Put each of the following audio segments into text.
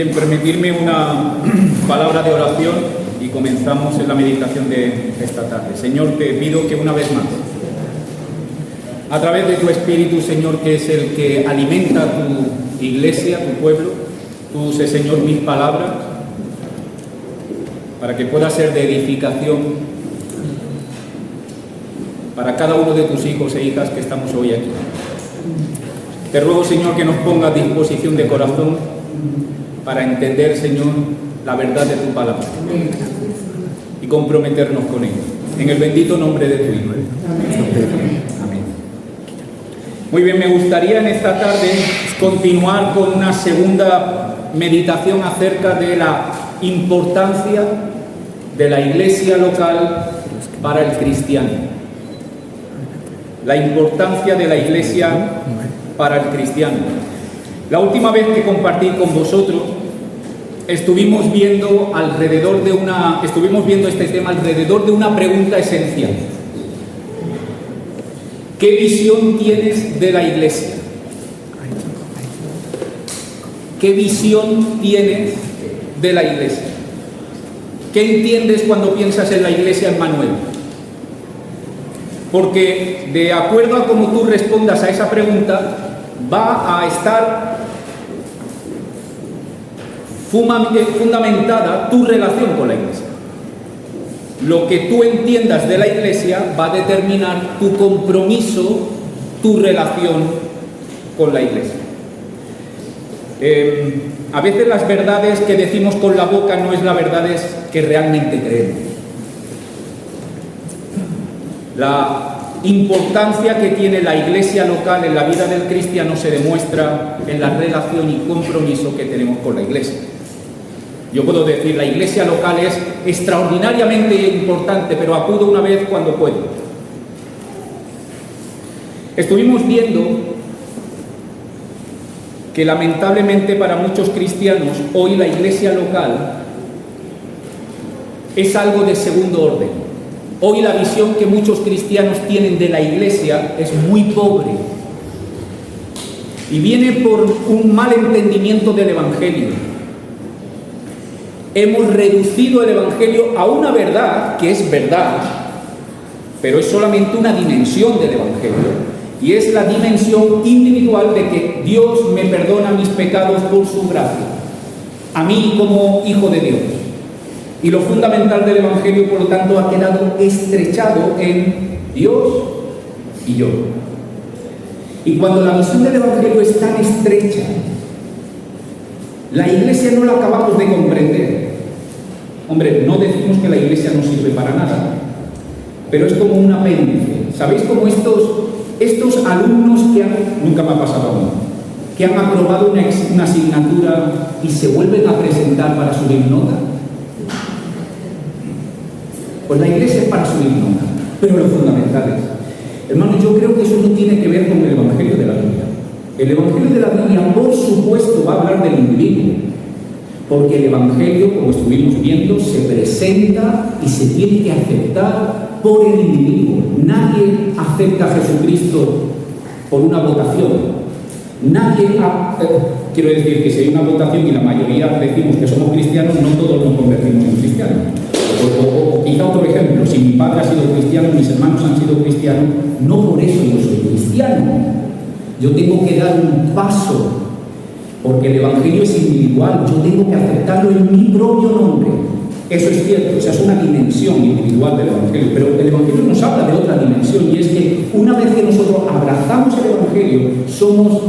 Bien, permitirme una palabra de oración y comenzamos en la meditación de esta tarde. Señor, te pido que una vez más, a través de tu Espíritu, Señor, que es el que alimenta tu iglesia, tu pueblo, tú uses, Señor, mis palabras para que pueda ser de edificación para cada uno de tus hijos e hijas que estamos hoy aquí. Te ruego, Señor, que nos pongas a disposición de corazón para entender, Señor, la verdad de tu palabra y comprometernos con ella. En el bendito nombre de tu Hijo. Amén. Muy bien, me gustaría en esta tarde continuar con una segunda meditación acerca de la importancia de la iglesia local para el cristiano. La importancia de la iglesia para el cristiano. La última vez que compartí con vosotros estuvimos viendo este tema alrededor de una pregunta esencial. ¿Qué visión tienes de la iglesia? ¿Qué visión tienes de la iglesia? ¿Qué entiendes cuando piensas en la iglesia, Emmanuel? Porque de acuerdo a cómo tú respondas a esa pregunta, va a estar fundamentada tu relación con la iglesia. Lo que tú entiendas de la iglesia va a determinar tu compromiso, tu relación con la iglesia. A veces las verdades que decimos con la boca no es la verdades que realmente creemos. La importancia que tiene la iglesia local en la vida del cristiano se demuestra en la relación y compromiso que tenemos con la iglesia. Yo puedo decir, la iglesia local es extraordinariamente importante, pero acudo una vez cuando puedo. Estuvimos viendo que lamentablemente para muchos cristianos hoy la iglesia local es algo de segundo orden. Hoy la visión que muchos cristianos tienen de la iglesia es muy pobre y viene por un mal entendimiento del Evangelio. Hemos reducido el Evangelio a una verdad que es verdad, pero es solamente una dimensión del Evangelio, y es la dimensión individual de que Dios me perdona mis pecados por su gracia, a mí como hijo de Dios. Y lo fundamental del Evangelio, por lo tanto, ha quedado estrechado en Dios y yo. Y cuando la visión del Evangelio es tan estrecha, la iglesia no la acabamos de comprender. Hombre, no decimos que la iglesia no sirve para nada, pero es como un apéndice. ¿Sabéis cómo estos alumnos nunca me ha pasado a mí, que han aprobado una asignatura y se vuelven a presentar para subir nota? Pues la iglesia es para subir nota, pero lo fundamental es, hermanos, yo creo que eso no tiene que ver con el Evangelio de la Biblia. El Evangelio de la Biblia, por supuesto, va a hablar del individuo, porque el Evangelio, como estuvimos viendo, se presenta y se tiene que aceptar por el individuo. Nadie acepta a Jesucristo por una votación. Quiero decir que si hay una votación y la mayoría decimos que somos cristianos, no todos nos convertimos en cristianos. O quizá otro ejemplo, si mi padre ha sido cristiano, mis hermanos han sido cristianos, no por eso yo soy cristiano. Yo tengo que dar un paso, porque el Evangelio es individual, yo tengo que aceptarlo en mi propio nombre. Eso es cierto, esa es una dimensión individual del Evangelio, pero el Evangelio nos habla de otra dimensión, y es que una vez que nosotros abrazamos el Evangelio, somos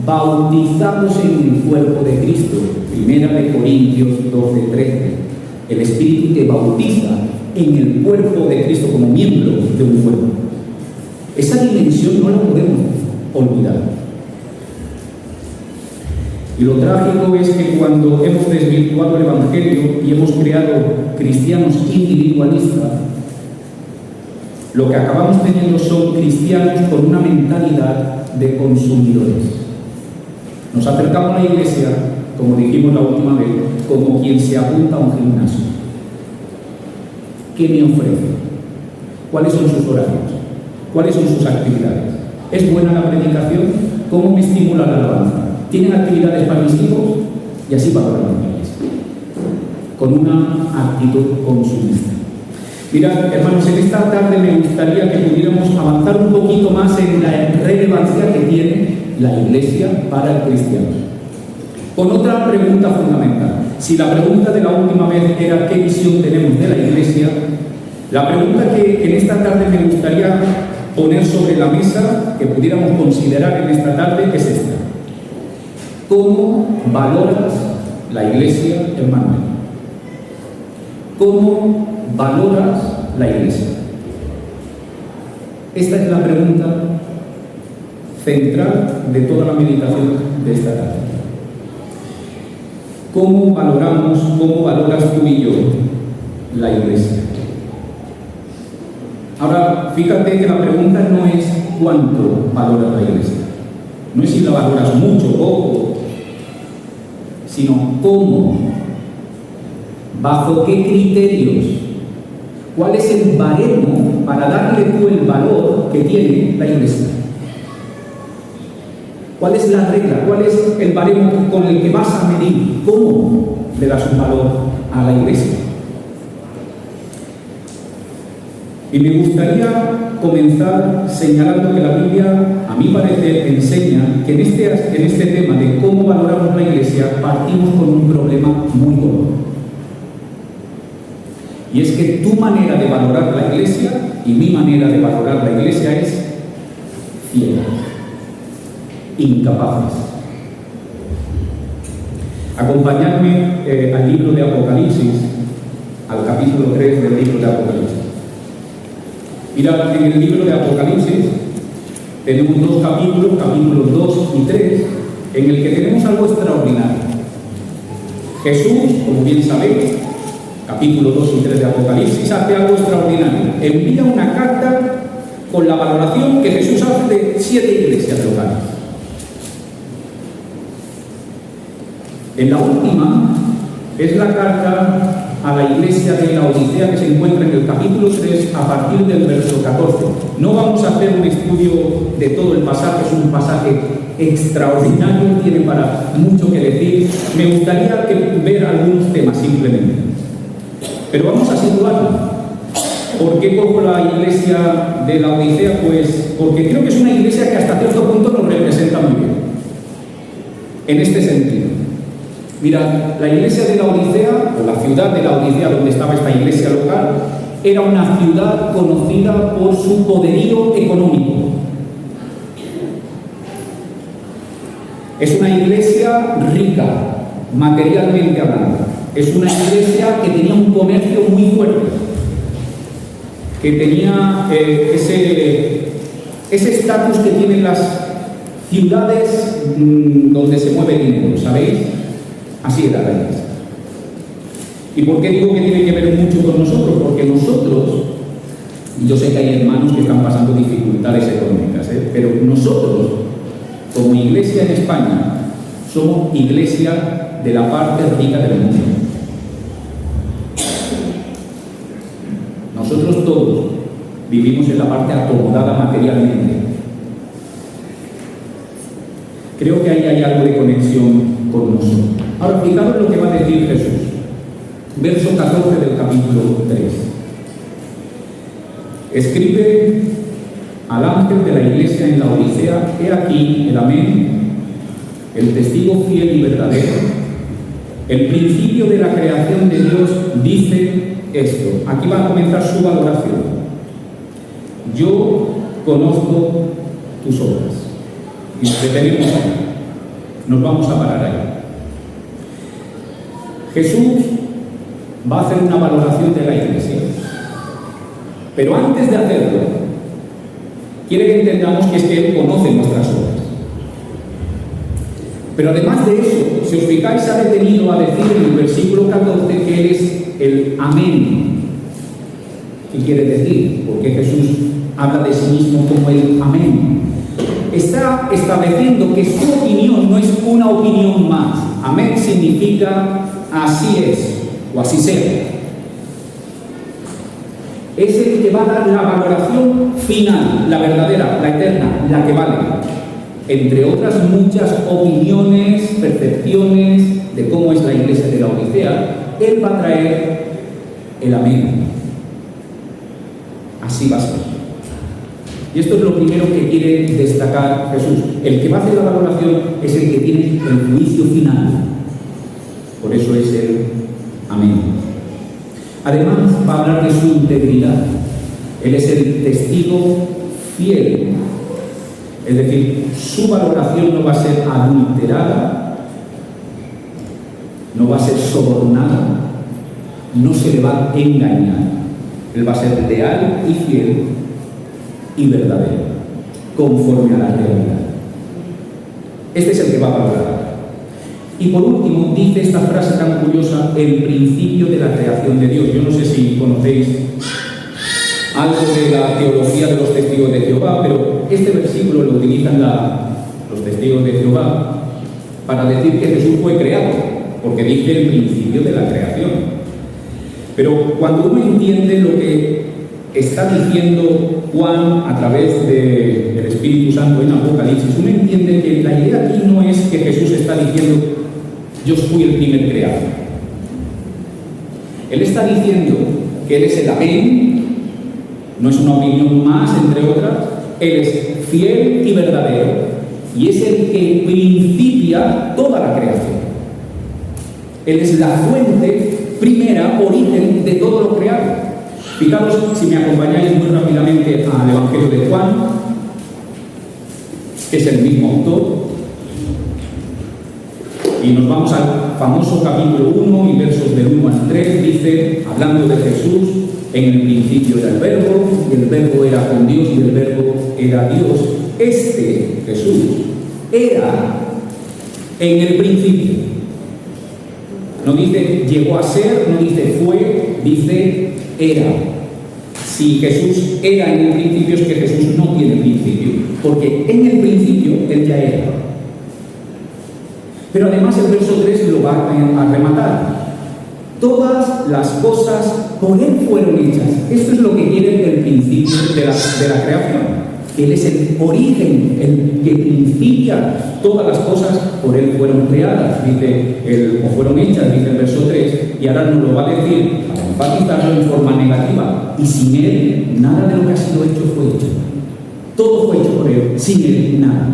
bautizados en el cuerpo de Cristo. 1 Corintios 12:13. El Espíritu te bautiza en el cuerpo de Cristo como miembro de un cuerpo. Esa dimensión no la podemos olvidar. Y lo trágico es que cuando hemos desvirtuado el Evangelio y hemos creado cristianos individualistas, lo que acabamos teniendo son cristianos con una mentalidad de consumidores. Nos acercamos a la iglesia, como dijimos la última vez, como quien se apunta a un gimnasio. ¿Qué me ofrece? ¿Cuáles son sus horarios? ¿Cuáles son sus actividades? ¿Es buena la predicación? ¿Cómo me estimula la alabanza? ¿Tienen actividades para mis hijos? Y así valoramos la Iglesia, con una actitud consumista. Mirad, hermanos, en esta tarde me gustaría que pudiéramos avanzar un poquito más en la relevancia que tiene la Iglesia para el cristiano. Con otra pregunta fundamental. Si la pregunta de la última vez era ¿qué visión tenemos de la Iglesia? La pregunta que en esta tarde me gustaría poner sobre la mesa, que pudiéramos considerar en esta tarde, es esta. ¿Cómo valoras la Iglesia, hermano? ¿Cómo valoras la Iglesia? Esta es la pregunta central de toda la meditación de esta tarde. ¿Cómo valoras tú y yo la Iglesia? Ahora, fíjate que la pregunta no es cuánto valoras la Iglesia, no es si la valoras mucho o poco, sino cómo, bajo qué criterios, cuál es el baremo para darle tú el valor que tiene la Iglesia. ¿Cuál es la regla? ¿Cuál es el baremo con el que vas a medir? ¿Cómo le das un valor a la Iglesia? Y me gustaría comenzar señalando que la Biblia, a mi parecer, enseña que en este tema de cómo valoramos la Iglesia partimos con un problema muy común. Y es que tu manera de valorar la Iglesia y mi manera de valorar la Iglesia es ciega, incapaces. Acompañadme al libro de Apocalipsis, al capítulo 3 del libro de Apocalipsis. Mirad, en el libro de Apocalipsis tenemos dos capítulos, capítulos 2 y 3, en el que tenemos algo extraordinario. Jesús, como bien sabéis, capítulos 2 y 3 de Apocalipsis, hace algo extraordinario. Envía una carta con la valoración que Jesús hace de 7 iglesias locales. En la última es la carta a la iglesia de Laodicea que se encuentra en el capítulo 3 a partir del verso 14. No vamos a hacer un estudio de todo el pasaje, es un pasaje extraordinario, tiene para mucho que decir. Me gustaría ver algunos temas simplemente. Pero vamos a situarlo. ¿Por qué cojo la iglesia de Laodicea? Pues porque creo que es una iglesia que hasta cierto punto nos representa muy bien. En este sentido. Mira, la iglesia de Laodicea, o la ciudad de Laodicea donde estaba esta iglesia local, era una ciudad conocida por su poderío económico. Es una iglesia rica, materialmente hablando. Es una iglesia que tenía un comercio muy fuerte, que tenía ese estatus que tienen las ciudades donde se mueve dinero, ¿sabéis? Así era la iglesia. ¿Y por qué digo que tiene que ver mucho con nosotros? Porque nosotros, y yo sé que hay hermanos que están pasando dificultades económicas, pero nosotros, como iglesia en España, somos iglesia de la parte rica del mundo. Nosotros todos vivimos en la parte acomodada materialmente. Creo que ahí hay algo de conexión con nosotros. Ahora, fijaros lo que va a decir Jesús. Verso 14 del capítulo 3. Escribe al ángel de la iglesia en Laodicea: he aquí el amén, el testigo fiel y verdadero, el principio de la creación de Dios, dice esto. Aquí va a comenzar su valoración. Yo conozco tus obras. Y nos detenemos ahí. Nos vamos a parar ahí. Jesús va a hacer una valoración de la iglesia. Pero antes de hacerlo, quiere que entendamos que es que Él conoce nuestras obras. Pero además de eso, si os fijáis, ha detenido a decir en el versículo 14 que Él es el amén. ¿Qué quiere decir? Porque Jesús habla de sí mismo como el amén. Está estableciendo que su opinión no es una opinión más. Amén significa así es, o así sea. Es el que va a dar la valoración final, la verdadera, la eterna, la que vale. entre otras muchas opiniones, percepciones de cómo es la iglesia de la Odisea, Él va a traer el amén. Así va a ser. Y esto es lo primero que quiere destacar Jesús. El que va a hacer la valoración es el que tiene el juicio final. Por eso es el amén. Además, va a hablar de su integridad. Él es el testigo fiel. Es decir, su valoración no va a ser adulterada, no va a ser sobornada, no se le va a engañar. Él va a ser leal y fiel y verdadero, conforme a la realidad. Este es el que va a valorar. Y por último, dice esta frase tan curiosa, el principio de la creación de Dios. Yo no sé si conocéis algo de la teología de los testigos de Jehová, pero este versículo lo utilizan los testigos de Jehová para decir que Jesús fue creado, porque dice el principio de la creación. Pero cuando uno entiende lo que está diciendo Juan a través del Espíritu Santo en Apocalipsis, uno entiende que la idea aquí no es que Jesús está diciendo yo fui el primer creado. Él está diciendo que Él es el amén, no es una opinión más entre otras, Él es fiel y verdadero y es el que principia toda la creación. Él es la fuente primera, origen de todo lo creado. Fijaros, si me acompañáis muy rápidamente al Evangelio de Juan, que es el mismo autor, y nos vamos al famoso capítulo 1 y versos del 1 al 3, dice, hablando de Jesús, en el principio era el Verbo, y el Verbo era con Dios, y el Verbo era Dios. Este, Jesús, era en el principio. No dice llegó a ser, no dice fue, dice era. Si Jesús era en el principio, es que Jesús no tiene principio, porque en el principio Él ya era. Pero además el verso 3 lo va a rematar. Todas las cosas por Él fueron hechas. Esto es lo que quiere el principio de la creación. Él es el origen, el que principia todas las cosas, por Él fueron creadas, o fueron hechas, dice el verso 3, y ahora nos lo va a decir, para enfatizarlo en forma negativa. Y sin Él, nada de lo que ha sido hecho fue hecho. Todo fue hecho por Él, sin Él, nada.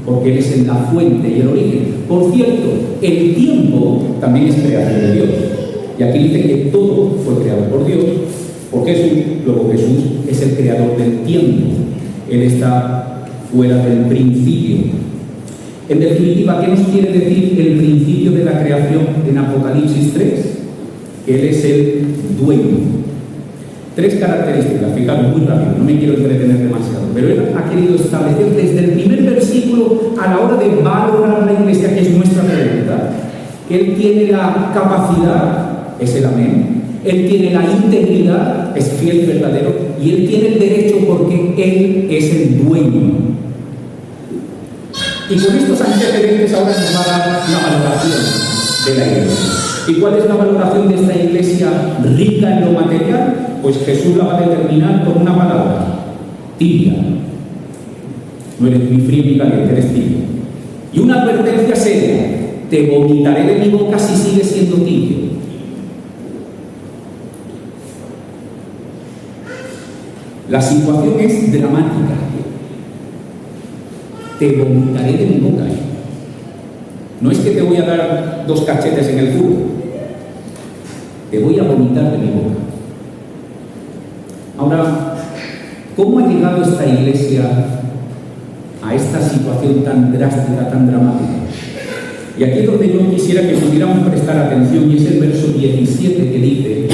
Porque Él es la fuente y el origen. Por cierto, el tiempo también es creación de Dios. Y aquí dice que todo fue creado por Dios, porque luego Jesús es el creador del tiempo. Él está fuera del principio. En definitiva, ¿qué nos quiere decir el principio de la creación en Apocalipsis 3? Que Él es el dueño. 3 características, fijaros muy rápido, no me quiero entretener demasiado, pero Él ha querido establecer desde el primer versículo a la hora de valorar la iglesia, que es nuestra pregunta, que Él tiene la capacidad, es el amén, Él tiene la integridad, es fiel y verdadero, y Él tiene el derecho porque Él es el dueño. Y con estos antecedentes ahora nos va a dar la valoración de la iglesia. ¿Y cuál es la valoración de esta iglesia rica en lo material? Pues Jesús la va a determinar con una palabra: tibia. No eres ni frío ni caliente, eres tibio. Y una advertencia seria: te vomitaré de mi boca si sigues siendo tibio. La situación es dramática. Te vomitaré de mi boca. No es que te voy a dar 2 cachetes en el fútbol. Te voy a vomitar de mi boca. Ahora, ¿cómo ha llegado esta iglesia a esta situación tan drástica, tan dramática? Y aquí es donde yo quisiera que pudiéramos prestar atención, y es el verso 17 que dice,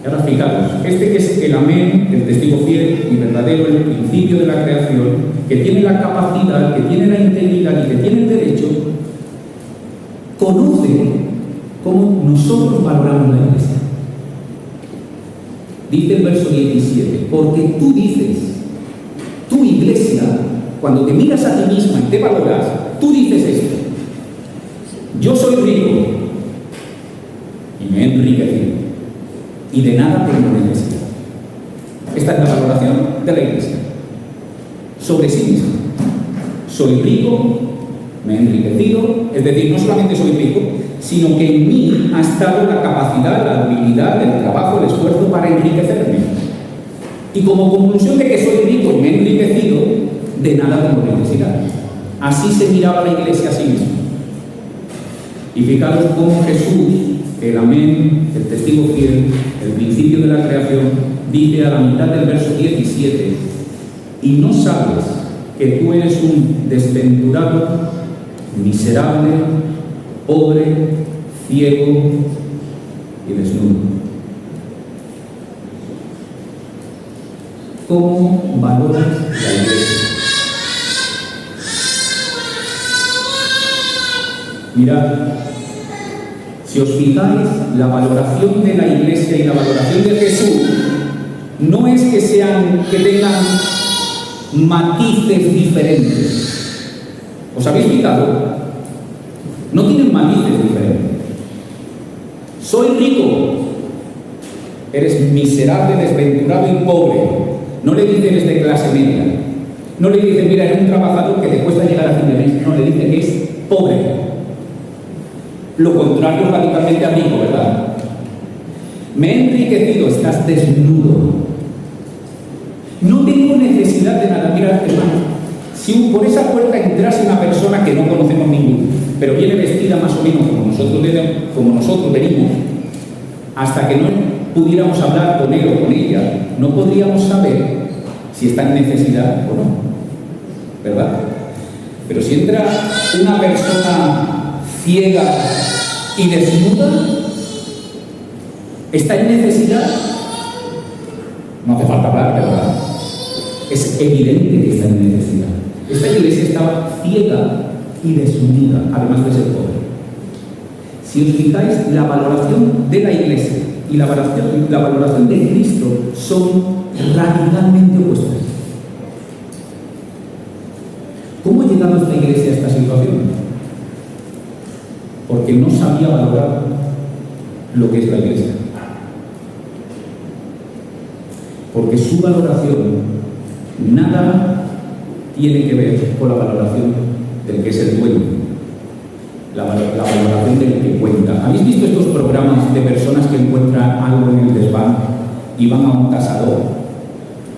ahora fijaros, este que es el amén, el testigo fiel y verdadero, el principio de la creación, que tiene la capacidad, que tiene la integridad y que tiene el derecho, conoce cómo nosotros valoramos la iglesia. Dice el verso 17, porque tú dices, tu iglesia, cuando te miras a ti misma y te valoras, tú dices esto: yo soy rico y me he enriquecido y de nada tengo necesidad. Esta es la valoración de la iglesia sobre sí misma, soy rico, me he enriquecido, es decir, no solamente soy rico, sino que en mí ha estado la capacidad, la habilidad, el trabajo, el esfuerzo para enriquecerme. Y como conclusión de que soy rico y me he enriquecido, de nada tengo necesidad. Así se miraba la iglesia a sí misma. Y fijaros cómo Jesús, el amén, el testigo fiel, el principio de la creación, dice a la mitad del verso 17, y no sabes que tú eres un desventurado, miserable, pobre, ciego y desnudo. ¿Cómo valoras la iglesia? Mirad, si os fijáis, la valoración de la iglesia y la valoración de Jesús no es que tengan matices diferentes. ¿Os habéis fijado? No tienen matices diferentes. Soy rico, eres miserable, desventurado y pobre. No le dice eres de clase media. No le dice, mira, eres un trabajador que te cuesta llegar a fin de mes. No, le dice que es pobre. Lo contrario radicalmente a rico, ¿verdad? Me he enriquecido, estás desnudo. No tengo necesidad de nada. Mira, hermano, si por esa puerta entrase una persona que no conocemos ninguno, pero viene vestida más o menos como nosotros venimos, hasta que no pudiéramos hablar con él o con ella, no podríamos saber si está en necesidad o no, ¿verdad? Pero si entra una persona ciega y desnuda, ¿está en necesidad? No hace falta hablar, ¿verdad? Es evidente que está en necesidad. Esta iglesia estaba ciega y desnuda, además de ser pobre. Si os fijáis, la valoración de la iglesia y la valoración de Cristo son radicalmente opuestas. ¿Cómo ha llegado esta iglesia a esta situación? Porque no sabía valorar lo que es la iglesia. Porque su valoración nada tiene que ver con la valoración del que es el dueño, la valoración del que cuenta. ¿Habéis visto estos programas de personas que encuentran algo en el desván y van a un tasador?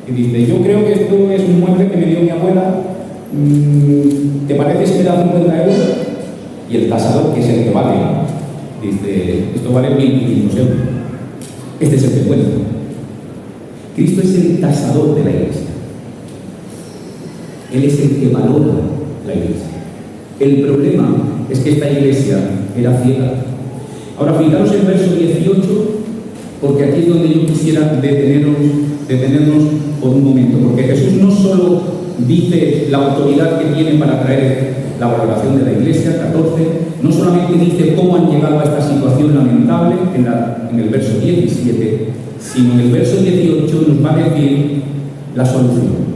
Y dice, yo creo que esto es un mueble que me dio mi abuela, ¿te parece si me da 50 euros? Y el tasador, que es el que vale, dice, esto vale 1.500 euros. Este es el que cuenta. Cristo es el tasador de la iglesia. Él es el que valora la iglesia. El problema es que esta iglesia era ciega. Ahora fijaros en el verso 18, porque aquí es donde yo quisiera detenernos por un momento, porque Jesús no solo dice la autoridad que tiene para traer la valoración de la iglesia, 14, no solamente dice cómo han llegado a esta situación lamentable en el verso 17, sino en el verso 18 nos va a decir la solución.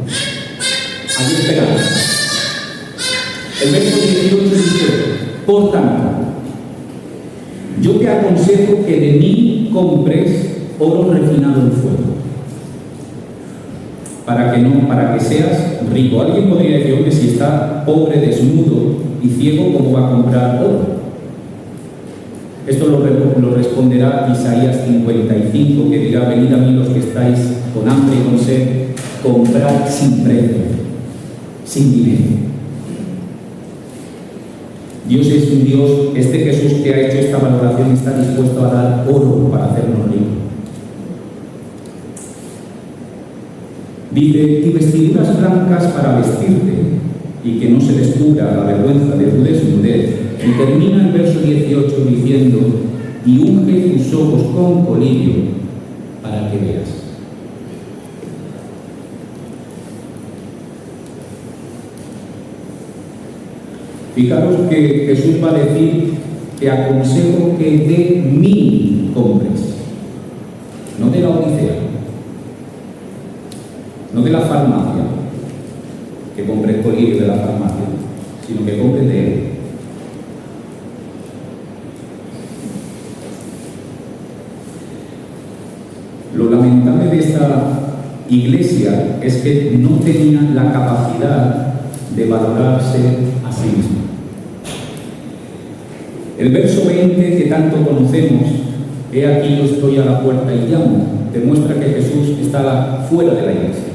Hay esperanza. El verso 18 dice, por tanto, yo te aconsejo que de mí compres oro refinado en fuego, para que seas rico. Alguien podría decir, hombre, si está pobre, desnudo y ciego, ¿cómo va a comprar oro? Esto lo responderá Isaías 55, que dirá, venid a mí los que estáis con hambre y con sed, comprad sin precio, sin dinero. Dios es un Dios, este Jesús que ha hecho esta valoración está dispuesto a dar oro para hacernos ricos. Dice, y vestiduras blancas para vestirte, y que no se descubra la vergüenza de tu desnudez. Y termina el verso 18 diciendo, y unge tus ojos con colirio para que veas. Fijaros que Jesús va a decir, te aconsejo que de mí compres, no de la Odisea, no de la farmacia, que compres el colirio de la farmacia, sino que compres de él. Lo lamentable de esta iglesia es que no tenía la capacidad de valorarse a sí mismo. El verso 20 que tanto conocemos, he aquí yo estoy a la puerta y llamo, demuestra que Jesús está fuera de la iglesia.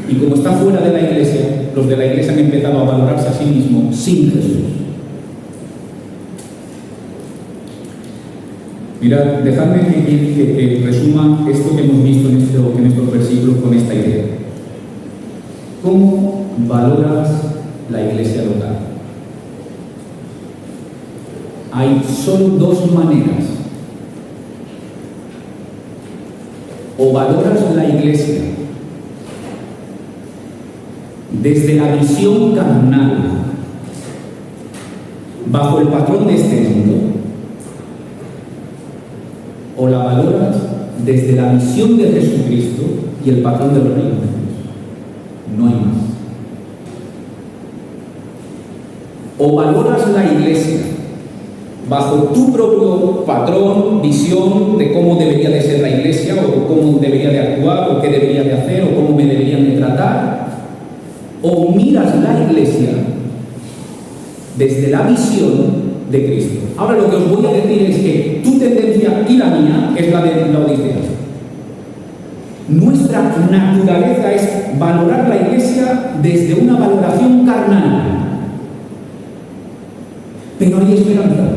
Y como está fuera de la iglesia, los de la iglesia han empezado a valorarse a sí mismos sin Jesús. Mirad, dejadme que resuma esto que hemos visto en estos versículos con esta idea. ¿Cómo valoras la iglesia local? Hay solo dos maneras. O valoras la iglesia desde la visión carnal, bajo el patrón de este mundo, o la valoras desde la visión de Jesucristo y el patrón del reino de Dios. No hay más. O valoras la iglesia bajo tu propio patrón, visión de cómo debería de ser la iglesia, o cómo debería de actuar, o qué debería de hacer, o cómo me deberían de tratar, o miras la iglesia desde la visión de Cristo. Ahora lo que os voy a decir es que tu tendencia y la mía es la de la Odisea. Nuestra naturaleza es valorar la iglesia desde una valoración carnal. Pero hay esperanza.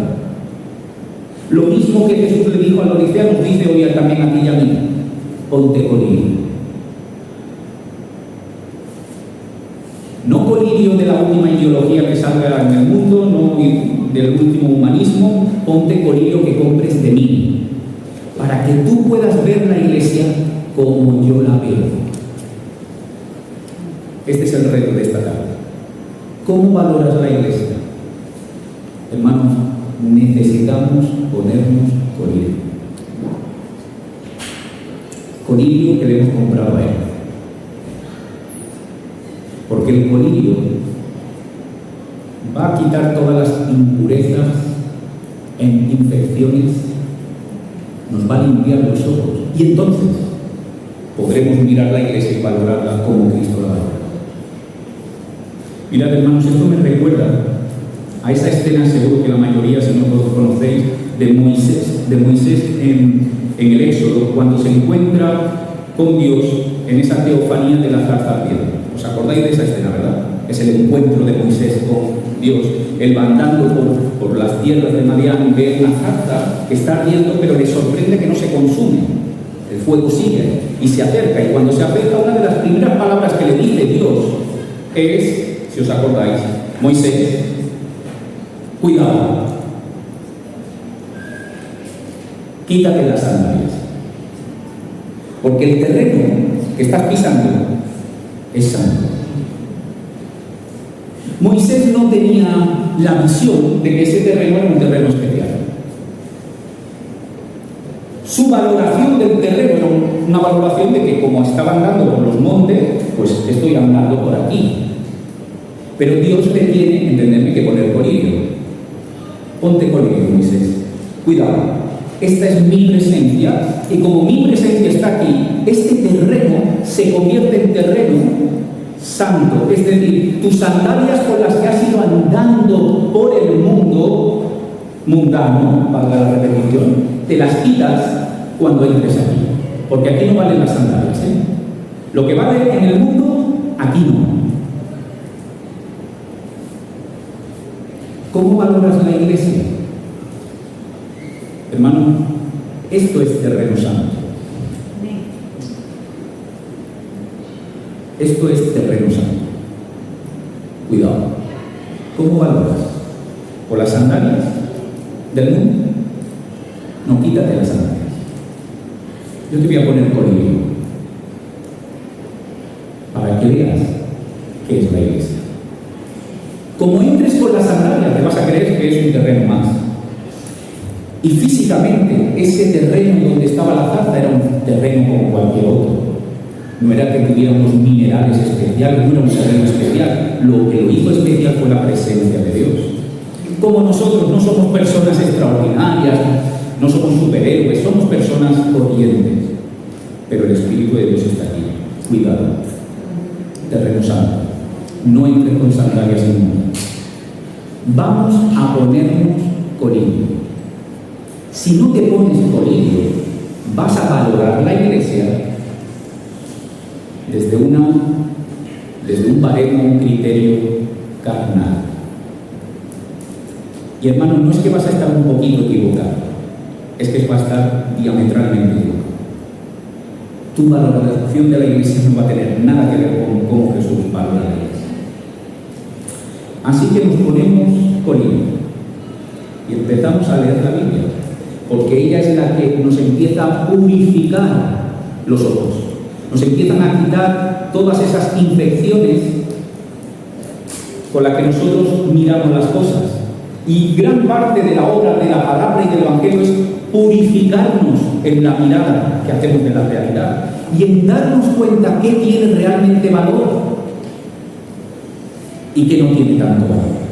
Lo mismo que Jesús le dijo a la Odisea nos dice hoy también a ti y a mí. Ponte colirio. No colirio de la última ideología que salga en el mundo, no del último humanismo, ponte colirio que compres de mí, para que tú puedas ver la iglesia como yo la veo. Este es el reto de esta tarde. ¿Cómo valoras la iglesia? Hermanos, necesitamos ponernos colirio. Colirio que le hemos comprado a él. Porque el colirio va a quitar todas las impurezas, infecciones, nos va a limpiar los ojos. Y entonces podremos mirar la iglesia y valorarla como Cristo la valora. Mirad, hermanos, esto me recuerda a esa escena, seguro que la mayoría, si no todos conocéis, de Moisés en el Éxodo, cuando se encuentra con Dios en esa teofanía de la zarza ardiente. ¿Os acordáis de esa escena, verdad? Es el encuentro de Moisés con Dios. Él va andando por las tierras de Madián, ve una zarza que está ardiendo, pero le sorprende que no se consume. El fuego sigue y se acerca. Y cuando se acerca, una de las primeras palabras que le dice Dios es, si os acordáis, Moisés, cuidado, quítate las sandalias, porque el terreno que estás pisando es santo. Moisés no tenía la visión de que ese terreno era un terreno especial. Su valoración del terreno era una valoración de que como estaba andando por los montes, pues estoy andando por aquí. Pero Dios le tiene, entenderme, que poner colirio. Ponte colirio, Moisés. Cuidado, esta es mi presencia, y como mi presencia está aquí, este terreno se convierte en terreno santo. Es decir, tus sandalias con las que has ido andando por el mundo mundano, valga la repetición, te las quitas cuando entres aquí. Porque aquí no valen las sandalias, ¿eh? Lo que vale en el mundo, aquí no. ¿Cómo valoras la iglesia? Hermano, esto es terreno santo. Esto es terreno santo. Cuidado. ¿Cómo valoras? ¿Por las sandalias del mundo? No, quítate las sandalias. Yo te voy a poner colirio para que veas qué es la iglesia. Como entres con las sandalias, te vas a creer que es un terreno más. Y físicamente, ese terreno donde estaba la zarza era un terreno como cualquier otro. No era que tuviera unos minerales especiales, no era un terreno especial. Lo que lo hizo especial fue la presencia de Dios. Como nosotros no somos personas extraordinarias, no somos superhéroes, somos personas corrientes. Pero el Espíritu de Dios está aquí. Cuidado. Terreno santo. no entres con sandalias inmundas. Vamos a ponernos colirio. Si no te pones colirio, vas a valorar la iglesia desde un baremo, un criterio carnal. Y hermano, no es que vas a estar un poquito equivocado, es que vas a estar diametralmente equivocado. Tu valoración de la iglesia no va a tener nada que ver con cómo Jesús valora la iglesia. Así que nos ponemos colirio y empezamos a leer la Biblia, porque ella es la que nos empieza a purificar los ojos, nos empiezan a quitar todas esas infecciones con las que nosotros miramos las cosas. Y gran parte de la obra de la palabra y del Evangelio es purificarnos en la mirada que hacemos de la realidad y en darnos cuenta qué tiene realmente valor y qué no tiene tanto valor.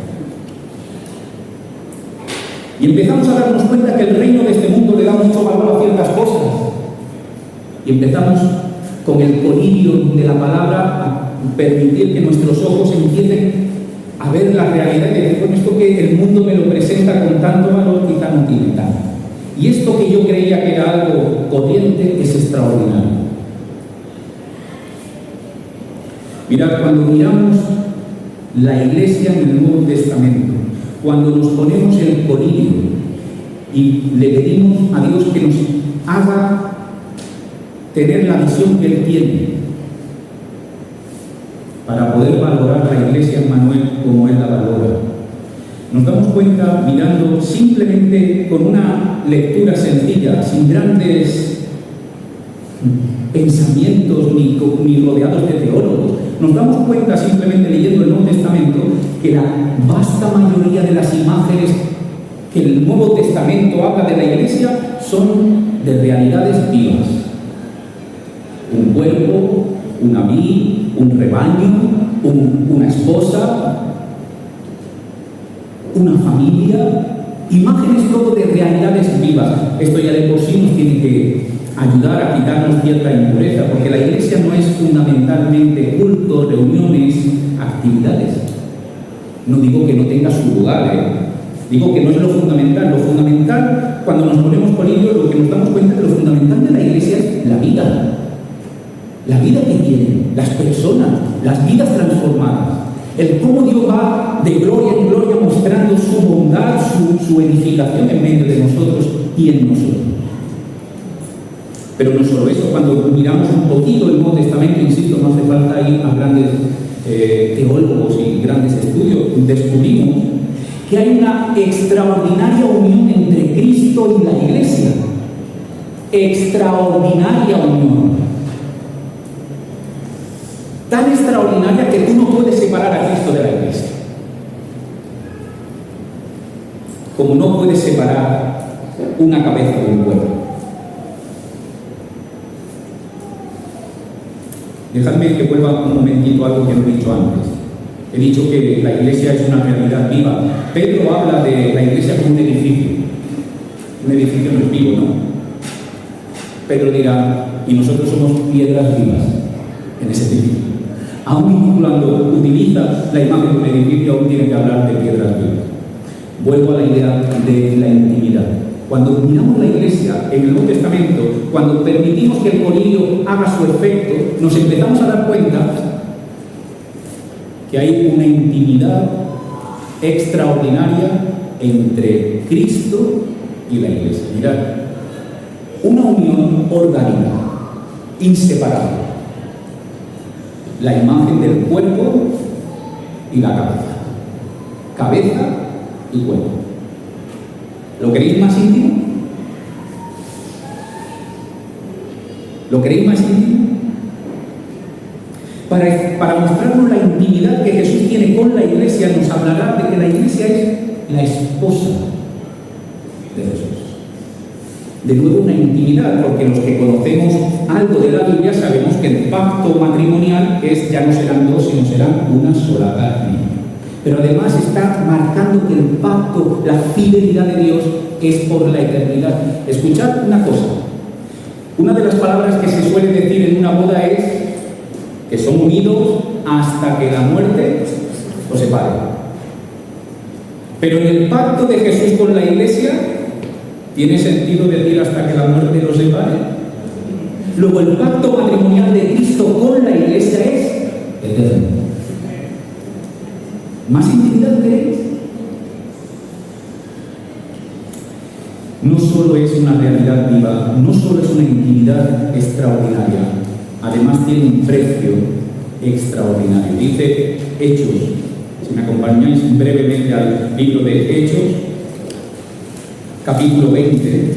Y empezamos a darnos cuenta que el reino de este mundo le da mucho valor a ciertas cosas. Y empezamos con el colirio de la palabra a permitir que nuestros ojos empiecen a ver la realidad y decir, bueno, esto que el mundo me lo presenta con tanto valor quizá no tiene tanto. Y esto que yo creía que era algo corriente es extraordinario. Mirad, cuando miramos la iglesia en el Nuevo Testamento, cuando nos ponemos el colirio y le pedimos a Dios que nos haga tener la visión que Él tiene para poder valorar la iglesia en Manuel como Él la valora, nos damos cuenta mirando simplemente con una lectura sencilla, sin grandes pensamientos ni rodeados de teólogos. Nos damos cuenta simplemente leyendo el Nuevo Testamento que la vasta mayoría de las imágenes que el Nuevo Testamento habla de la iglesia son de realidades vivas. Un cuerpo, una vid, un rebaño, una esposa, una familia, imágenes todo de realidades vivas. Esto ya de por sí nos tiene que ayudar a quitarnos cierta impureza, porque la iglesia no es fundamentalmente culto, reuniones, actividades. No digo que no tenga su lugar, digo que no es lo fundamental. Lo fundamental, cuando nos ponemos con ello, lo que nos damos cuenta es que lo fundamental de la iglesia es la vida. La vida que tienen, las personas, las vidas transformadas. El cómo Dios va de gloria en gloria mostrando su bondad, su edificación en medio de nosotros y en nosotros. Pero no solo eso, cuando miramos un poquito el Nuevo Testamento, insisto, no hace falta ir a grandes teólogos y grandes estudios, descubrimos que hay una extraordinaria unión entre Cristo y la Iglesia. Extraordinaria unión. Tan extraordinaria que tú no puedes separar a Cristo de la Iglesia. Como no puedes separar una cabeza de un cuerpo. Dejadme que vuelva un momentito a algo que no he dicho antes. He dicho que la iglesia es una realidad viva. Pedro habla de la iglesia como un edificio. Un edificio no es vivo, ¿no? Pedro dirá, y nosotros somos piedras vivas en ese edificio. Aún cuando utiliza la imagen de un edificio, aún tiene que hablar de piedras vivas. Vuelvo a la idea de la intimidad. Cuando miramos la iglesia en el Nuevo Testamento, cuando permitimos que el colirio haga su efecto, nos empezamos a dar cuenta que hay una intimidad extraordinaria entre Cristo y la iglesia. Mirad, una unión orgánica, inseparable. La imagen del cuerpo y la cabeza. Cabeza y cuerpo. ¿Lo queréis más íntimo? ¿Lo queréis más íntimo? Para mostrarnos la intimidad que Jesús tiene con la iglesia, nos hablará de que la iglesia es la esposa de Jesús. De nuevo, una intimidad, porque los que conocemos algo de la Biblia sabemos que el pacto matrimonial ya no serán dos, sino serán una sola carne. Pero además está marcando que el pacto, la fidelidad de Dios es por la eternidad. Escuchad una cosa. Una de las palabras que se suele decir en una boda es que son unidos hasta que la muerte os separe. Pero en el pacto de Jesús con la Iglesia, ¿tiene sentido decir hasta que la muerte los separe? Luego, el pacto matrimonial de Cristo con la Iglesia es eterno. ¿Más intimidad queréis? No solo es una realidad viva, no solo es una intimidad extraordinaria, además tiene un precio extraordinario. Dice Hechos, si me acompañáis brevemente al libro de Hechos, capítulo 20,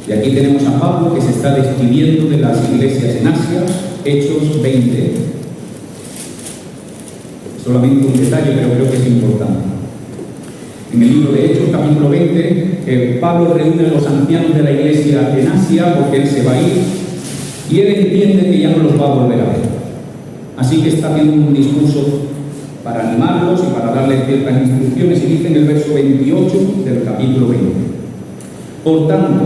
y aquí tenemos a Pablo que se está despidiendo de las iglesias en Asia. Hechos 20, solamente un detalle, pero creo que es importante. En el libro de Hechos, capítulo 20, Pablo reúne a los ancianos de la iglesia en Asia porque él se va a ir y él entiende que ya no los va a volver a ver. Así que está haciendo un discurso para animarlos y para darles ciertas instrucciones, y dice en el verso 28 del capítulo 20: por tanto,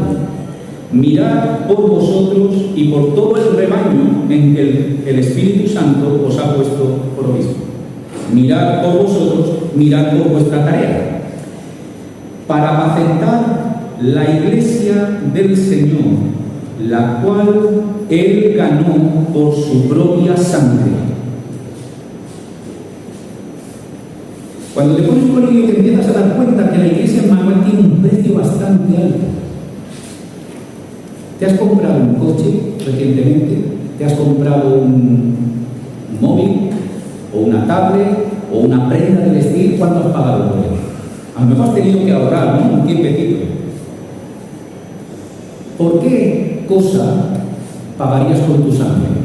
mirad por vosotros y por todo el rebaño en que el Espíritu Santo os ha puesto por obispo. Mirad por vosotros, mirad por vuestra tarea, para apacentar la iglesia del Señor, la cual Él ganó por su propia sangre. Cuando te pones con ello, te empiezas a dar cuenta que la iglesia en Manuel tiene un precio bastante alto. ¿Te has comprado un coche recientemente? ¿Te has comprado un móvil? ¿O una tablet? ¿O una prenda de vestir? ¿Cuánto has pagado por ello? A lo mejor has tenido que ahorrar, ¿no? Un tiempecito. ¿Por qué cosa pagarías con tu sangre?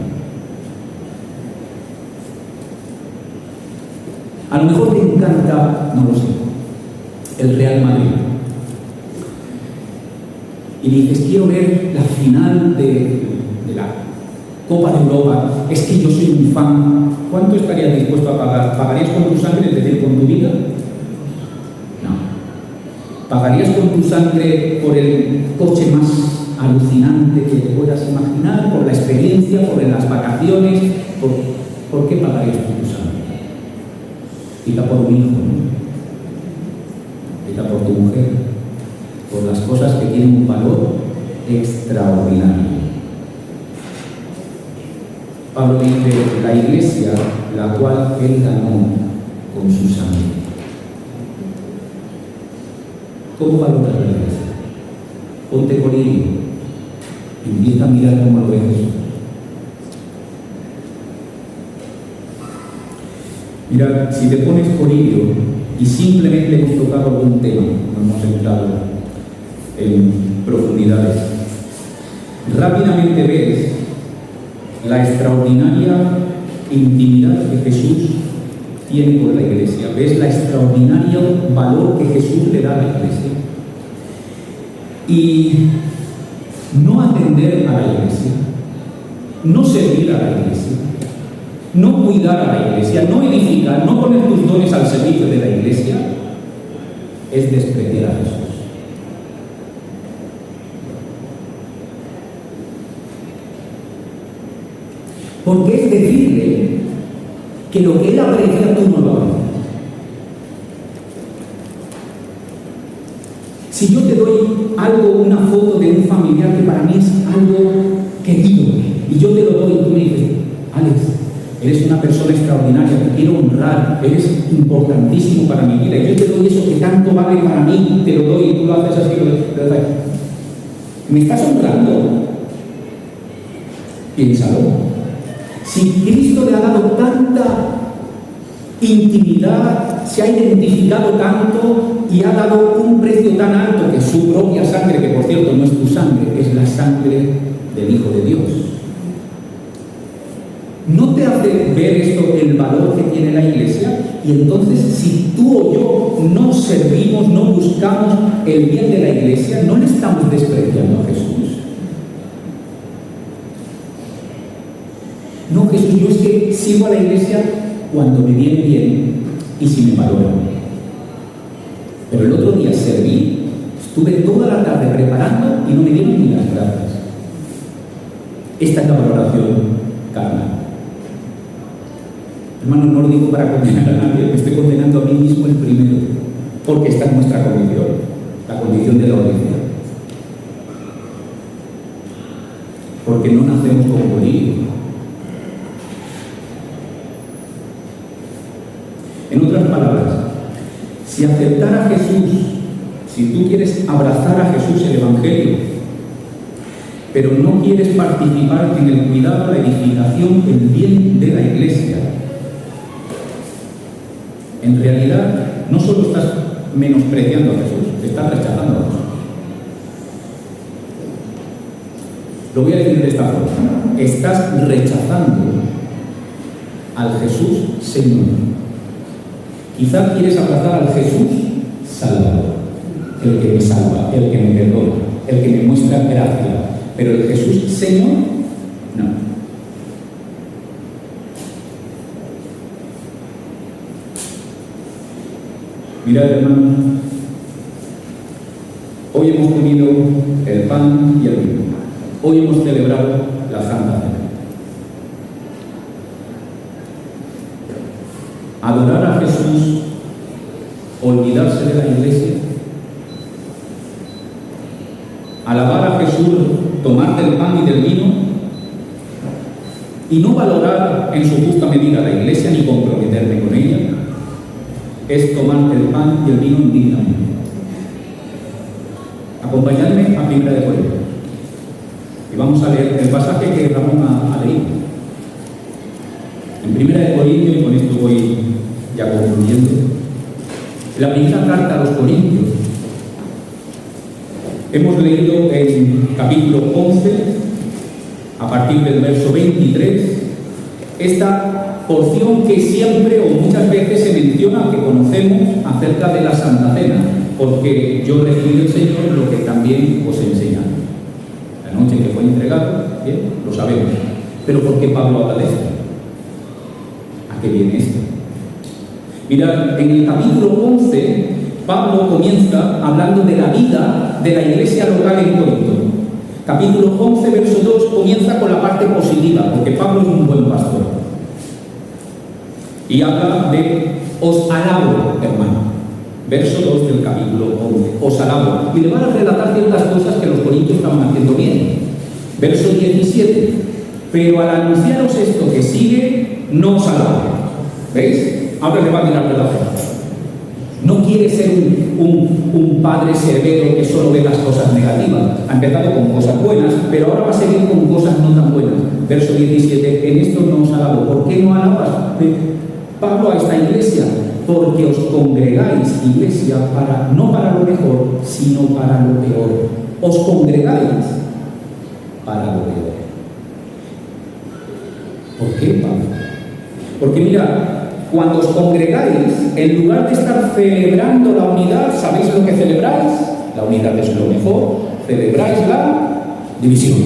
A lo mejor te encanta, no lo sé, el Real Madrid. Y dices, quiero ver la final de la Copa de Europa. Es que yo soy un fan. ¿Cuánto estarías dispuesto a pagar? ¿Pagarías con tu sangre, es decir, con tu vida? ¿Pagarías con tu sangre por el coche más alucinante que te puedas imaginar? ¿Por la experiencia? ¿Por las vacaciones? ¿Por qué pagarías con tu sangre? Quizá por un hijo, ¿no? Quizá por tu mujer, por las cosas que tienen un valor extraordinario. Pablo dice, la iglesia, la cual él ganó con su sangre. ¿Cómo valoras la iglesia? Ponte con ello. Empieza a mirar cómo lo ves. Mira, si te pones por ello y simplemente hemos tocado algún tema, no hemos entrado en profundidades, rápidamente ves la extraordinaria intimidad que Jesús tiene por la iglesia. Ves la extraordinario valor que Jesús le da a la iglesia. Y no atender a la iglesia, no servir a la iglesia, no cuidar a la iglesia, no edificar, no poner tus dones al servicio de la iglesia, es despreciar a Jesús. Porque es decirle que lo que él aprecia tú no lo aprecias. Si yo te doy algo, una foto de un familiar que para mí es algo querido, y yo te lo doy y tú me dices, Alex, eres una persona extraordinaria, te quiero honrar, eres importantísimo para mi vida, y yo te doy eso que tanto vale para mí, te lo doy y tú lo haces así, ¿me estás honrando? Piénsalo. Si Cristo le ha dado tanta intimidad, se ha identificado tanto y ha dado un precio tan alto, que su propia sangre, que por cierto no es tu sangre, es la sangre del Hijo de Dios, ¿no te hace ver esto el valor que tiene la iglesia? Y entonces, si tú o yo no servimos, no buscamos el bien de la iglesia, ¿no le estamos despreciando a Jesús? No, Jesús, yo es que sigo a la iglesia cuando me viene bien y si me valoran. Pero el otro día serví, estuve toda la tarde preparando y no me dieron ni las gracias. Esta es la valoración carnal. Hermano, no lo digo para condenar a nadie, me estoy condenando a mí mismo el primero, porque está en nuestra condición, la condición de la audiencia. Porque no nacemos como bolillos. En otras palabras, si aceptar a Jesús, si tú quieres abrazar a Jesús el Evangelio, pero no quieres participar en el cuidado, la edificación, el bien de la Iglesia, en realidad no solo estás menospreciando a Jesús, te estás rechazando a Jesús. Lo voy a decir de esta forma: estás rechazando al Jesús Señor. Quizá quieres abrazar al Jesús Salvador, el que me salva, el que me perdona, el que me muestra gracia, pero el Jesús Señor, no. Mirad, hermano, hoy hemos comido el pan y el vino. Hoy hemos celebrado la Santa Cena. Adorar a Jesús, olvidarse de la Iglesia, alabar a Jesús, tomar del pan y del vino, y no valorar en su justa medida la Iglesia ni comprometerme con ella, es tomar el pan y el vino indignamente. Acompañadme a 1 de Corintios. Y vamos a leer el pasaje que Ramón ha leído. En 1 de Corintios, y con esto voy ya concluyendo, la primera carta a los Corintios, hemos leído en capítulo 11, a partir del verso 23, esta porción que siempre o muchas veces se menciona, que conocemos acerca de la Santa Cena, porque yo recibí del Señor lo que también os he enseñado. La noche que fue entregado, bien, lo sabemos. Pero ¿por qué Pablo habla de esto? ¿A qué viene esto? Mirad, en el capítulo 11, Pablo comienza hablando de la vida de la iglesia local en Corinto. Capítulo 11, verso 2, comienza con la parte positiva, porque Pablo es un buen pastor. Y habla de os alabo, hermano. Verso 2 del capítulo 11. Os alabo. Y le van a relatar ciertas cosas que los corintios estaban haciendo bien. Verso 17. Pero al anunciaros esto que sigue, no os alabo. ¿Veis? Ahora le va a mirar la verdad. No quiere ser un padre severo que solo ve las cosas negativas. Ha empezado con cosas buenas, pero ahora va a seguir con cosas no tan buenas. Verso 17. En esto no os alabo. ¿Por qué no alabas Pablo a esta iglesia? Porque os congregáis, iglesia, no para lo mejor, sino para lo peor. Os congregáis para lo peor. ¿Por qué, Pablo? Porque mira, cuando os congregáis, en lugar de estar celebrando la unidad, ¿sabéis lo que celebráis? La unidad es lo mejor. Celebráis la división,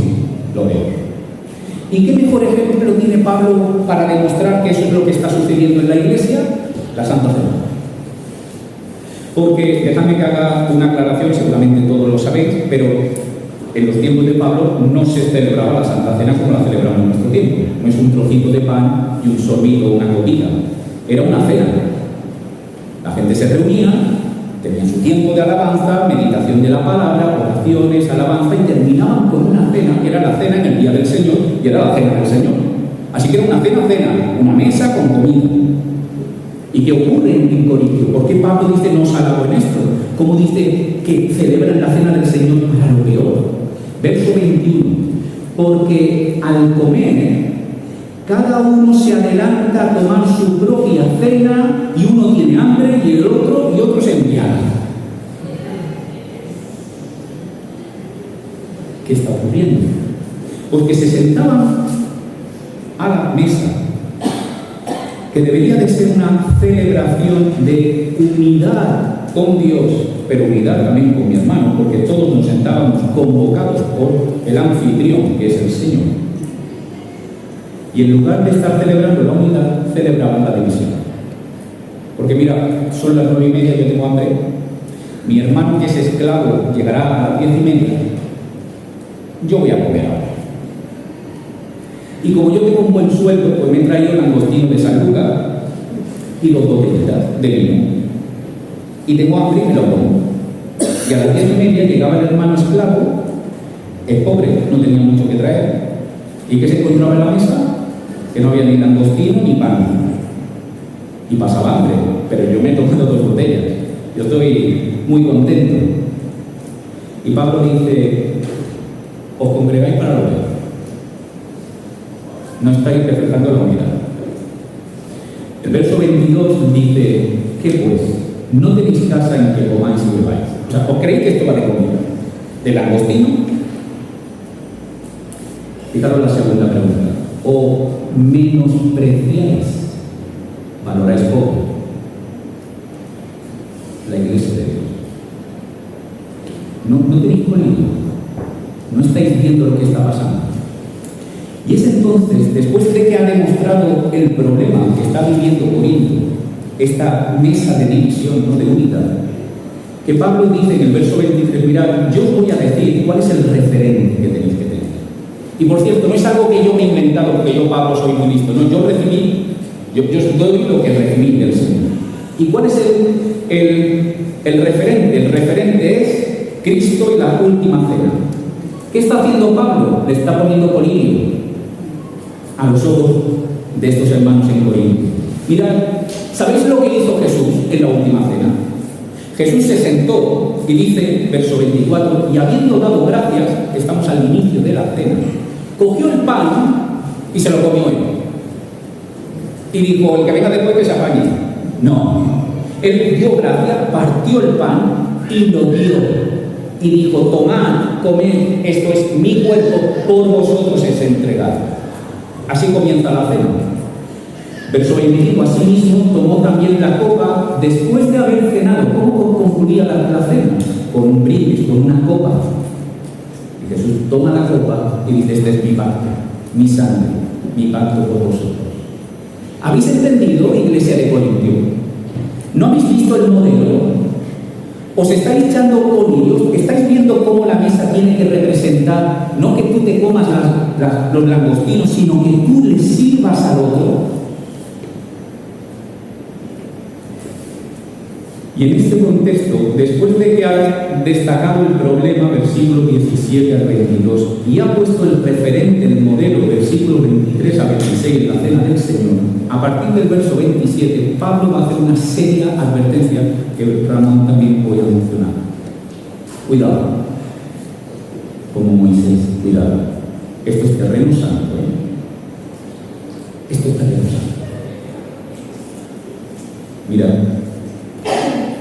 lo peor. ¿Y qué mejor ejemplo tiene Pablo para demostrar que eso es lo que está sucediendo en la iglesia? La Santa Cena. Porque, dejadme que haga una aclaración, seguramente todos lo sabéis, pero en los tiempos de Pablo no se celebraba la Santa Cena como la celebramos en nuestro tiempo. No es un trocito de pan y un sorbito o una copita. Era una cena. La gente se reunía, tenían su tiempo de alabanza, meditación de la palabra, oraciones, alabanza, y terminaban con una cena, que era la cena en el día del Señor, y era la cena del Señor. Así que era una cena, una mesa con comida. ¿Y qué ocurre en Corintio? ¿Por qué Pablo dice no os alabo en esto? ¿Cómo dice que celebran la cena del Señor para lo peor? Verso 21. Porque al comer, cada uno se adelanta a tomar su propia cena, y uno tiene hambre y otro se embriaga. ¿Qué está ocurriendo? Porque se sentaban a la mesa, que debería de ser una celebración de unidad con Dios, pero unidad también con mi hermano, porque todos nos sentábamos convocados por el anfitrión, que es el Señor. Y en lugar de estar celebrando la unidad, celebraban la división. Porque mira, son las 9:30, yo tengo hambre. Mi hermano, que es esclavo, llegará a las 10:30. Yo voy a comer ahora. Y como yo tengo un buen sueldo, pues me he traído langostino de San Lucas, y 2 botellitas de vino. Y tengo hambre y me lo como. Y a las 10:30 llegaba el hermano esclavo, el pobre, no tenía mucho que traer. ¿Y qué se encontraba en la mesa? Que no había ni langostino ni pan. Y pasaba hambre, pero yo me he tomado 2 botellas. Yo estoy muy contento. Y Pablo dice, os congregáis para lo peor. No estáis reflejando la unidad. El verso 22 dice, ¿qué pues? No tenéis casa en que comáis y bebáis. O sea, ¿os creéis que esto va de comida? ¿De langostino? Fijaros la segunda pregunta. ¿O menospreciáis? ¿Valoráis poco la iglesia de Dios? No tenéis colino. No estáis viendo lo que está pasando. Y es entonces, después de que ha demostrado el problema que está viviendo Corinto, esta mesa de división, no de unidad, que Pablo dice en el verso 23, mirad, yo os voy a decir cuál es el referente que tenéis que tener. Y por cierto, no es algo que yo me he inventado porque yo, Pablo, soy muy listo, no, yo recibí, yo os doy lo que recibí del Señor. ¿Y cuál es el referente? El referente es Cristo y la última cena. ¿Qué está haciendo Pablo? Le está poniendo colirio a los ojos de estos hermanos en Corinto. Mirad, ¿sabéis lo que hizo Jesús en la última cena? Jesús se sentó y dice, verso 24, y habiendo dado gracias, estamos al inicio de la cena, cogió el pan y se lo comió él. Y dijo, el que venga después que se apañe. No, él dio gracias, partió el pan y lo dio. Y dijo, tomad, comed, esto es mi cuerpo, por vosotros es entregado. Así comienza la cena. Verso 25, asimismo tomó también la copa después de haber cenado. ¿Cómo concluía la cena? Con un brindis, con una copa. Y Jesús toma la copa y dice, este es mi pacto, mi sangre, mi pacto por vosotros. ¿Habéis entendido, iglesia de Corintio? ¿No habéis visto el modelo? ¿Os estáis echando colillos? ¿Estáis viendo cómo la mesa tiene que representar, no que tú te comas los langostinos, sino que tú le sirvas al otro? Y en este contexto, después de que ha destacado el problema, versículo 17 al 22, y ha puesto el referente, el modelo, versículo 23 a 26, la cena del Señor, a partir del verso 27, Pablo va a hacer una seria advertencia que Ramón también voy a mencionar. Cuidado, como Moisés, cuidado. Esto es terreno santo, Esto es terreno santo. Mirad.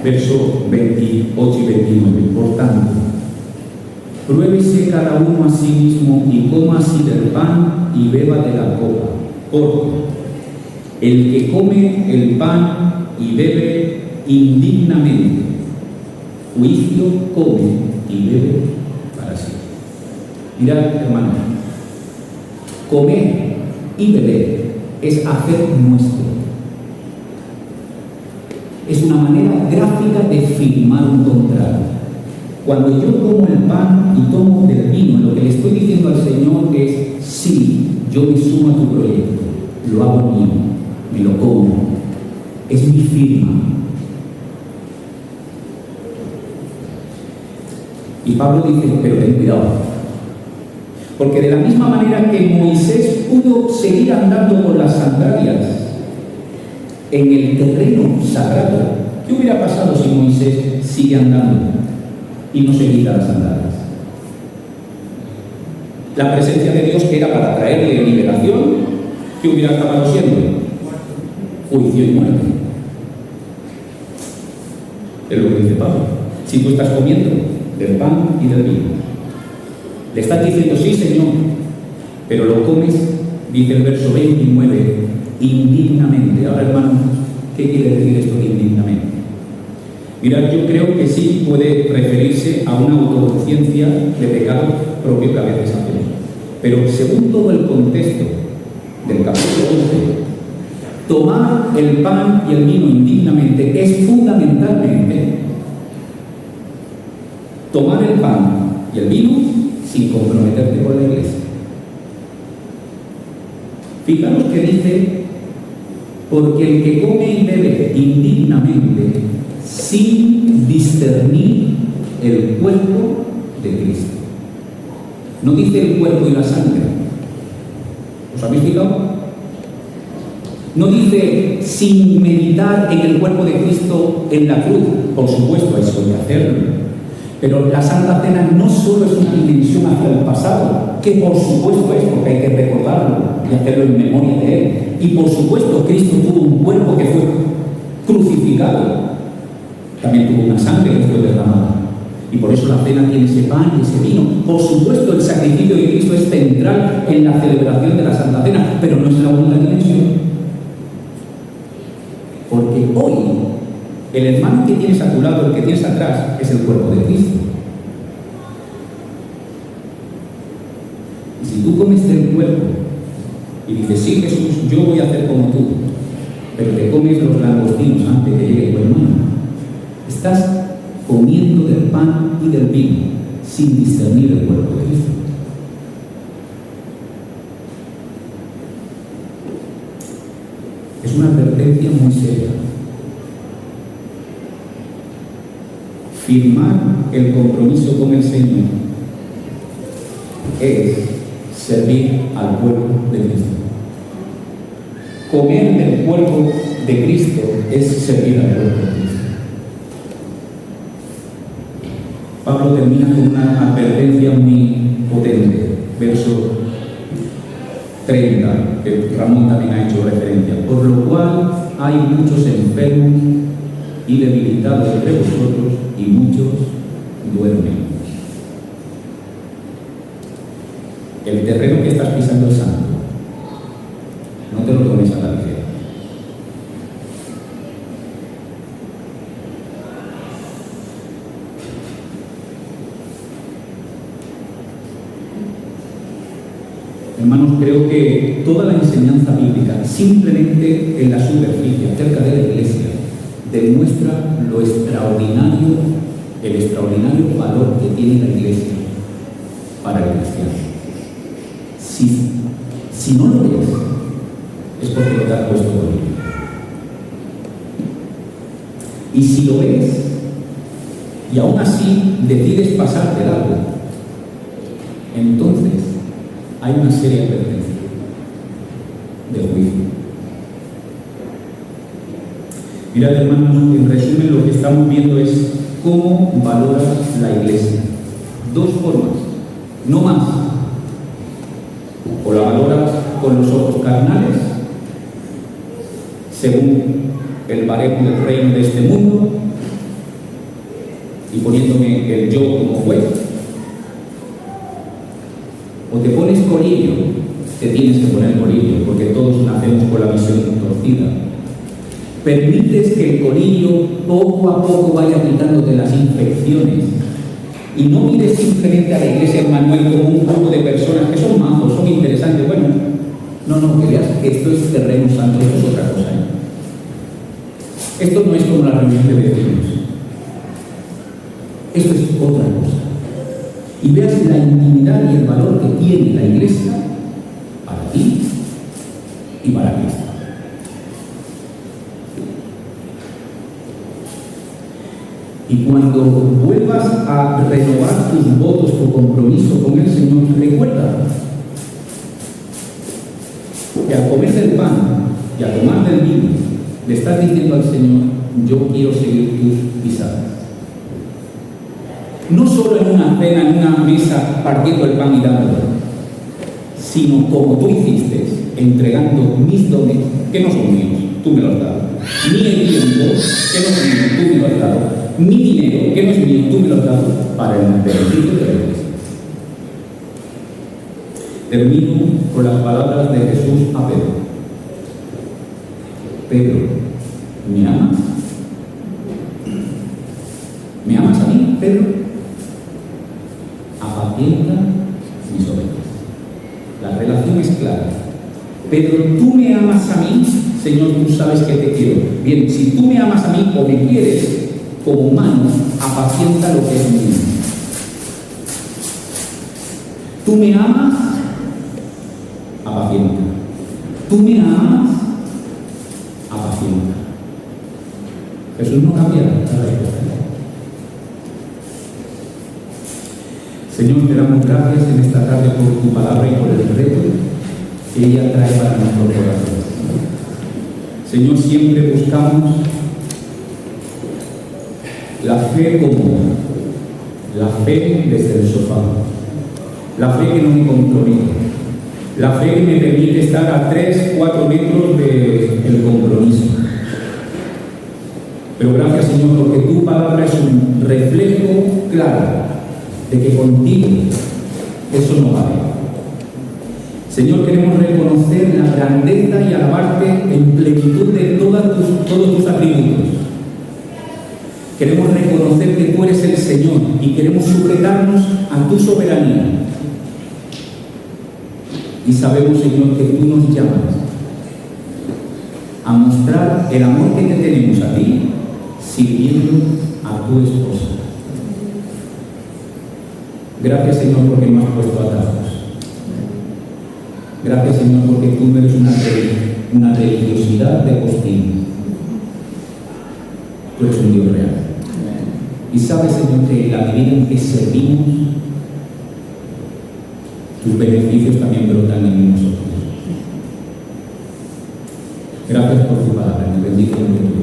Verso 28 y 29. Por tanto, pruébese cada uno a sí mismo y coma así del pan y beba de la copa. Porque el que come el pan y bebe indignamente, juicio come y bebe para sí. Mirad, hermano, comer y beber es hacer nuestro. Es una manera gráfica de firmar un contrato. Cuando yo tomo el pan y tomo del vino, lo que le estoy diciendo al Señor es, sí, yo me sumo a tu proyecto, lo hago mío, me lo como, es mi firma. Y Pablo dice, pero ten cuidado, porque de la misma manera que Moisés pudo seguir andando con las sandalias en el terreno sagrado, ¿qué hubiera pasado si Moisés sigue andando y no se quita las sandalias? La presencia de Dios era para traerle liberación. ¿Qué hubiera acabado siendo? Juicio y muerte. Es lo que dice Pablo. Si tú estás comiendo del pan y del vino, le estás diciendo, sí, Señor, pero lo comes, dice el verso 29, indignamente. Ahora, hermano, ¿qué quiere decir esto de indignamente? Mirad, yo creo que sí puede referirse a una autoconciencia de pecado propio que a veces hacemos. Pero según todo el contexto del capítulo 11, tomar el pan y el vino indignamente es fundamentalmente tomar el pan y el vino sin comprometerte con la iglesia. Fijaros que dice Porque el que come y bebe indignamente, sin discernir el cuerpo de Cristo. No dice el cuerpo y la sangre. ¿Os habéis fijado? No dice sin meditar en el cuerpo de Cristo en la cruz. Por supuesto, eso hay que hacerlo. Pero la Santa Cena no solo es una dimensión hacia el pasado, que por supuesto es, porque hay que recordarlo y hacerlo en memoria de Él. Y por supuesto, Cristo tuvo un cuerpo que fue crucificado. También tuvo una sangre que fue derramada. Y por eso la cena tiene ese pan y ese vino. Por supuesto, el sacrificio de Cristo es central en la celebración de la Santa Cena, pero no es la única dimensión. Porque hoy, el hermano que tienes a tu lado, el que tienes atrás, es el cuerpo de Cristo. Y si tú comes del cuerpo y dices, sí, Jesús, yo voy a hacer como tú, pero te comes los langostinos antes de que llegue tu hermano, estás comiendo del pan y del vino sin discernir el cuerpo de Cristo. Es una advertencia muy seria. Firmar el compromiso con el Señor es servir al cuerpo de Cristo. Comer del cuerpo de Cristo es servir al cuerpo de Cristo. Pablo termina con una advertencia muy potente, verso 30, que Ramón también ha hecho referencia. Por lo cual hay muchos enfermos y debilitados entre vosotros, y muchos duermen. El terreno que estás pisando es santo. No te lo tomes a la ligera. Hermanos, creo que toda la enseñanza bíblica, simplemente en la superficie, acerca de la Iglesia, demuestra lo extraordinario, el extraordinario valor que tiene la Iglesia para el cristiano. Si no lo ves, es porque lo te has puesto por ello. Y si lo ves, y aún así decides pasarte de algo, entonces hay una seria advertencia de juicio. Mirad, hermanos, en resumen lo que estamos viendo es cómo valoras la Iglesia. Dos formas, no más. O la valoras con los ojos carnales, según el baremo del reino de este mundo, y poniéndome el yo como juez. O te pones colillo, te tienes que poner colillo, porque todos nacemos con la visión torcida. Permites que el colillo poco a poco vaya quitándote las infecciones. Y no mires simplemente a la Iglesia Emmanuel como un grupo de personas que son majos, son interesantes. Bueno, no, que veas que esto es terreno santo, esto es otra cosa. Esto no es como la reunión de vecinos. Esto es otra cosa. Y veas la intimidad y el valor que tiene la Iglesia para ti y para Cristo. Y cuando vuelvas a renovar tus votos, tu compromiso con el Señor, recuerda que al comer del pan y a tomar del vino, le estás diciendo al Señor, yo quiero seguir tus pisadas. No solo en una cena, en una mesa, partiendo el pan y dándolo, sino como tú hiciste, entregando mis dones, que no son míos, tú me los has dado. Mi tiempo, que no es mío, tú me lo has dado. Mi dinero, que no es mío, tú me lo has dado, para el beneficio de la Iglesia. Termino con las palabras de Jesús a Pedro. Pedro, ¿me amas? ¿Me amas a mí, Pedro? Apacienta mis ovejas. La relación es clara. Pedro, ¿tú me amas a mí? Señor, tú sabes que te quiero. Bien, si tú me amas a mí o me quieres, como humano, apacienta lo que es mío. ¿Tú me amas? Apacienta. ¿Tú me amas? apacienta. Jesús no cambia la regla. Señor, te damos gracias en esta tarde por tu palabra y por el reto que ella trae para nuestro corazón. Señor, siempre buscamos la fe común, la fe desde el sofá, la fe que no me compromete, la fe que me permite estar a 3-4 metros del compromiso. Pero gracias, Señor, porque tu palabra es un reflejo claro de que contigo eso no vale. Señor, queremos reconocer la grandeza y alabarte en plenitud de todos tus atributos. Queremos reconocer que tú eres el Señor y queremos sujetarnos a tu soberanía. Y sabemos, Señor, que tú nos llamas a mostrar el amor que te tenemos a ti, sirviendo a tu esposa. Gracias, Señor, porque no has puesto atajos. Gracias, Señor, porque tú no eres una religiosidad de postín. Tú eres un Dios real. Y sabes, Señor, que en la medida en que servimos, tus beneficios también brotan en nosotros. Gracias por tu palabra, en el bendito nombre de